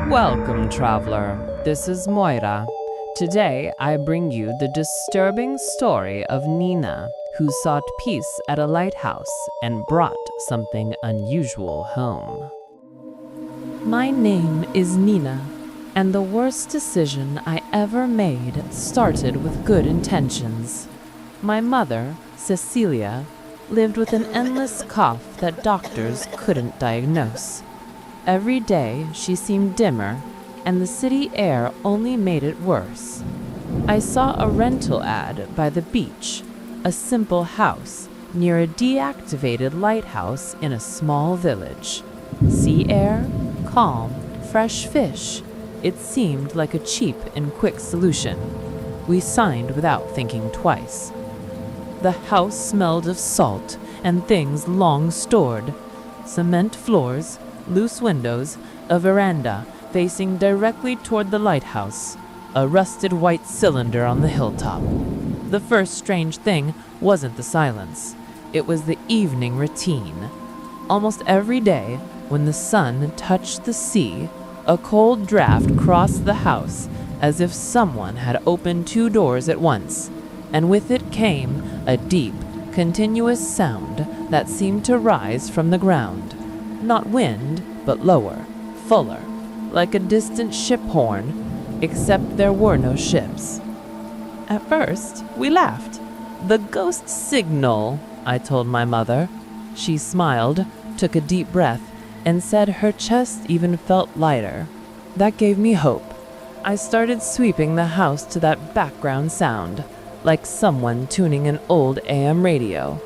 Welcome, traveler. This is Moira. Today, I bring you the disturbing story of Nina, who sought peace at a lighthouse and brought something unusual home. My name is Nina, and the worst decision I ever made started with good intentions. My mother, Cecilia, lived with an endless cough that doctors couldn't diagnose. Every day she seemed dimmer, and the city air only made it worse. I saw a rental ad by the beach, a simple house near a deactivated lighthouse in a small village. Sea air, calm, fresh fish. It seemed like a cheap and quick solution. We signed without thinking twice. The house smelled of salt and things long stored. Cement floors, loose windows, a veranda facing directly toward the lighthouse, a rusted white cylinder on the hilltop. The first strange thing wasn't the silence. It was the evening routine. Almost every day, when the sun touched the sea, a cold draft crossed the house as if someone had opened two doors at once, and with it came a deep, continuous sound that seemed to rise from the ground. Not wind, but lower, fuller, like a distant ship horn, except there were no ships. At first, we laughed. The ghost signal, I told my mother. She smiled, took a deep breath, and said her chest even felt lighter. That gave me hope. I started sweeping the house to that background sound, like someone tuning an old AM radio.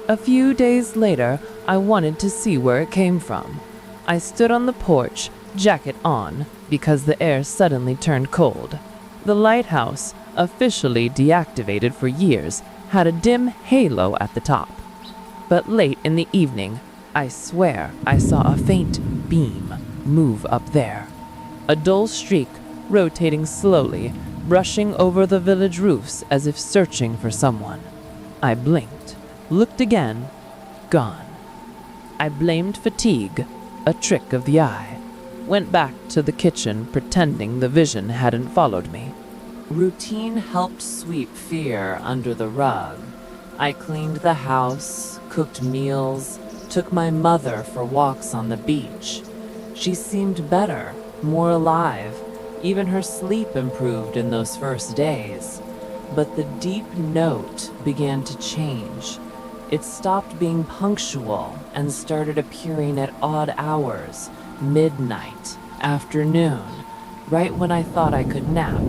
A few days later, I wanted to see where it came from. I stood on the porch, jacket on, because the air suddenly turned cold. The lighthouse, officially deactivated for years, had a dim halo at the top. But late in the evening, I swear I saw a faint beam move up there. A dull streak, rotating slowly, brushing over the village roofs as if searching for someone. I blinked, looked again, gone. I blamed fatigue, a trick of the eye. Went back to the kitchen pretending the vision hadn't followed me. Routine helped sweep fear under the rug. I cleaned the house, cooked meals, took my mother for walks on the beach. She seemed better, more alive. Even her sleep improved in those first days. But the deep note began to change. It stopped being punctual and started appearing at odd hours, midnight, afternoon, right when I thought I could nap.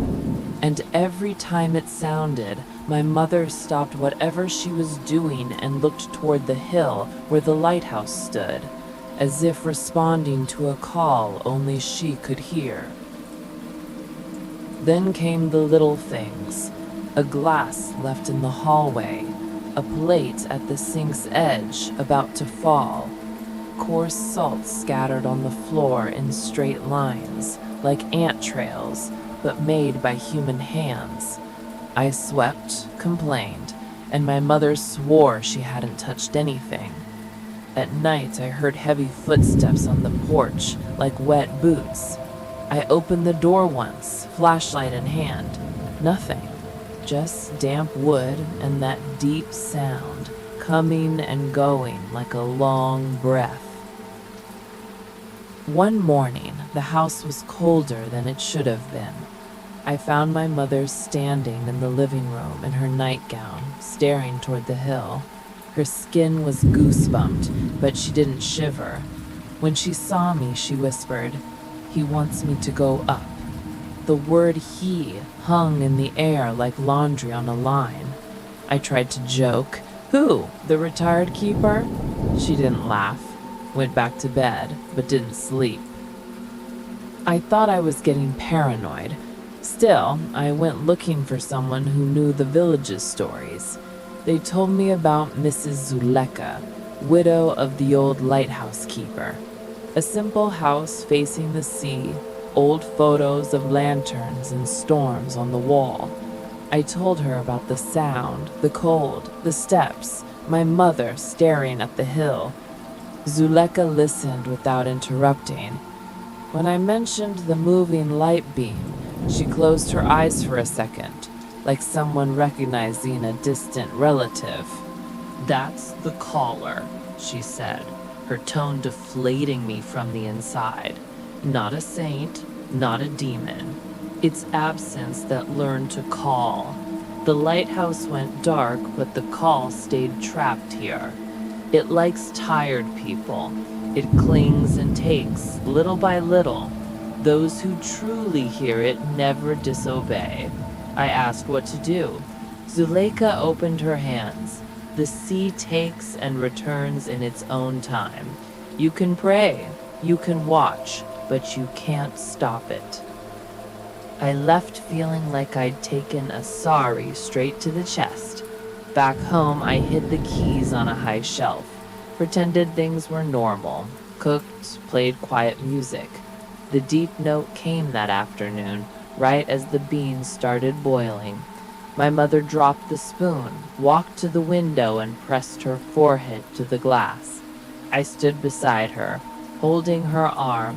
And every time it sounded, my mother stopped whatever she was doing and looked toward the hill where the lighthouse stood, as if responding to a call only she could hear. Then came the little things, a glass left in the hallway, a plate at the sink's edge about to fall, coarse salt scattered on the floor in straight lines, like ant trails, but made by human hands. I swept, complained, and my mother swore she hadn't touched anything. At night, I heard heavy footsteps on the porch, like wet boots. I opened the door once, flashlight in hand. Nothing. Just damp wood and that deep sound, coming and going like a long breath. One morning, the house was colder than it should have been. I found my mother standing in the living room in her nightgown, staring toward the hill. Her skin was goosebumped, but she didn't shiver. When she saw me, she whispered, "He wants me to go up." The word "he" hung in the air like laundry on a line. I tried to joke. "Who? The retired keeper?" She didn't laugh, went back to bed, but didn't sleep. I thought I was getting paranoid. Still, I went looking for someone who knew the village's stories. They told me about Mrs. Zuleka, widow of the old lighthouse keeper. A simple house facing the sea, old photos of lanterns and storms on the wall. I told her about the sound, the cold, the steps, my mother staring at the hill. Zuleka listened without interrupting. When I mentioned the moving light beam, she closed her eyes for a second, like someone recognizing a distant relative. "That's the caller," she said, her tone deflating me from the inside. "Not a saint, not a demon. It's absence that learned to call. The lighthouse went dark, but the call stayed trapped here. It likes tired people. It clings and takes, little by little. Those who truly hear it never disobey." I asked what to do. Zuleika opened her hands. "The sea takes and returns in its own time. You can pray, you can watch, but you can't stop it." I left feeling like I'd taken a sorry straight to the chest. Back home, I hid the keys on a high shelf, pretended things were normal, cooked, played quiet music. The deep note came that afternoon, right as the beans started boiling. My mother dropped the spoon, walked to the window, and pressed her forehead to the glass. I stood beside her, holding her arm.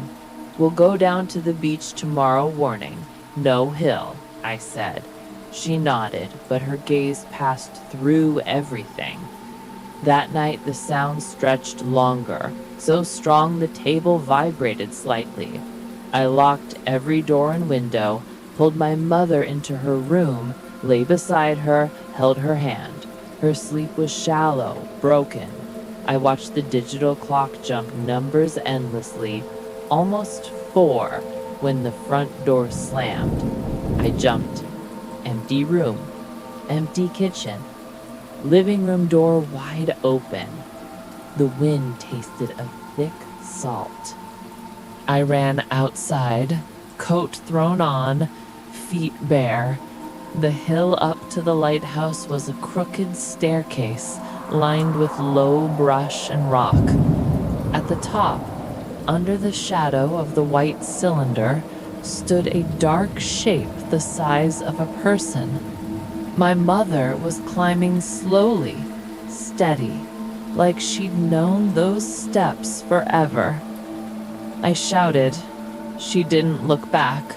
"We'll go down to the beach tomorrow morning. No hill," I said. She nodded, but her gaze passed through everything. That night the sound stretched longer, so strong the table vibrated slightly. I locked every door and window, pulled my mother into her room, lay beside her, held her hand. Her sleep was shallow, broken. I watched the digital clock jump numbers endlessly, almost 4, when the front door slammed. I jumped. Empty room, empty kitchen, living room door wide open. The wind tasted of thick salt. I ran outside, coat thrown on, feet bare. The hill up to the lighthouse was a crooked staircase lined with low brush and rock. At the top, under the shadow of the white cylinder, stood a dark shape the size of a person. My mother was climbing slowly, steady, like she'd known those steps forever. I shouted. She didn't look back.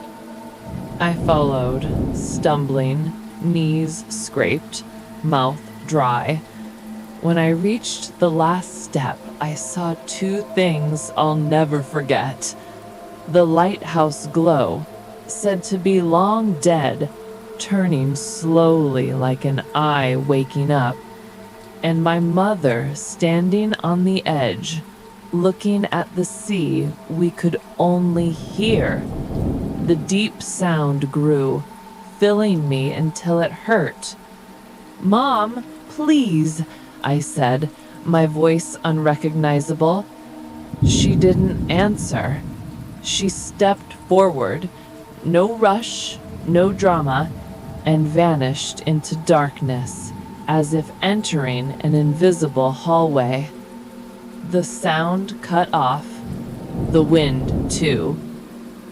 I followed, stumbling, knees scraped, mouth dry. When I reached the last step, I saw 2 things I'll never forget. The lighthouse glow, said to be long dead, turning slowly like an eye waking up, and my mother standing on the edge, looking at the sea we could only hear. The deep sound grew, filling me until it hurt. "Mom, please," I said, my voice unrecognizable. She didn't answer. She stepped forward, no rush, no drama, and vanished into darkness, as if entering an invisible hallway. The sound cut off, the wind too.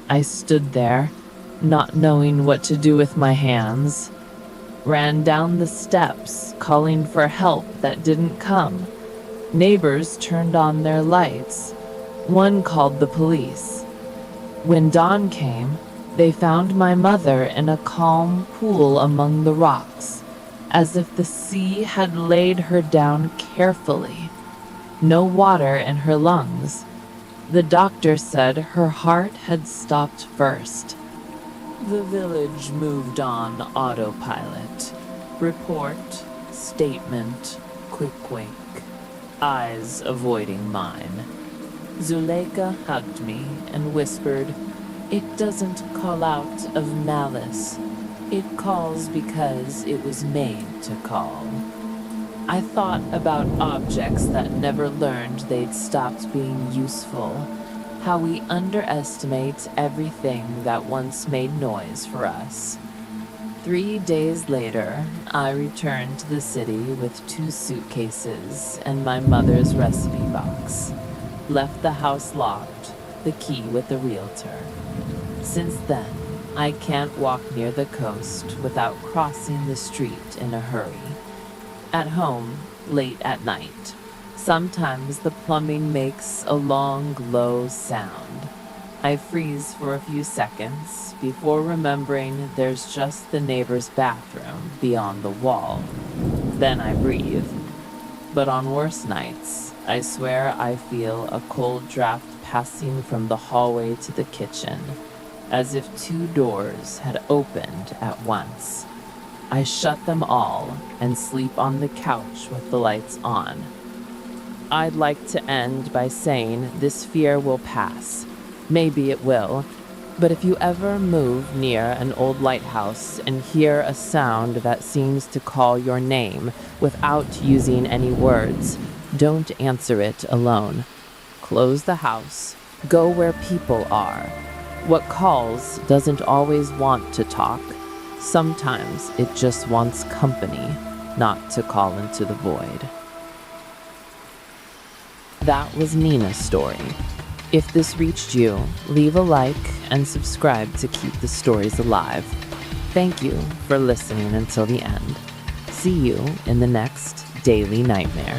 I stood there, not knowing what to do with my hands. Ran down the steps, calling for help that didn't come. Neighbors turned on their lights. One called the police. When dawn came, they found my mother in a calm pool among the rocks, as if the sea had laid her down carefully. No water in her lungs. The doctor said her heart had stopped first. The village moved on autopilot. Report, statement, quick wink. Eyes avoiding mine. Zuleika hugged me and whispered, "It doesn't call out of malice. It calls because it was made to call." I thought about objects that never learned they'd stopped being useful, how we underestimate everything that once made noise for us. 3 days later, I returned to the city with 2 suitcases and my mother's recipe box. Left the house locked, the key with the realtor. Since then, I can't walk near the coast without crossing the street in a hurry. At home, late at night, sometimes the plumbing makes a long, low sound. I freeze for a few seconds before remembering there's just the neighbor's bathroom beyond the wall. Then I breathe. But on worse nights, I swear I feel a cold draft passing from the hallway to the kitchen, as if two doors had opened at once. I shut them all and sleep on the couch with the lights on. I'd like to end by saying this fear will pass. Maybe it will, but if you ever move near an old lighthouse and hear a sound that seems to call your name without using any words, don't answer it alone. Close the house. Go where people are. What calls doesn't always want to talk. Sometimes it just wants company, not to call into the void. That was Nina's story. If this reached you, leave a like and subscribe to keep the stories alive. Thank you for listening until the end. See you in the next Daily Nightmare.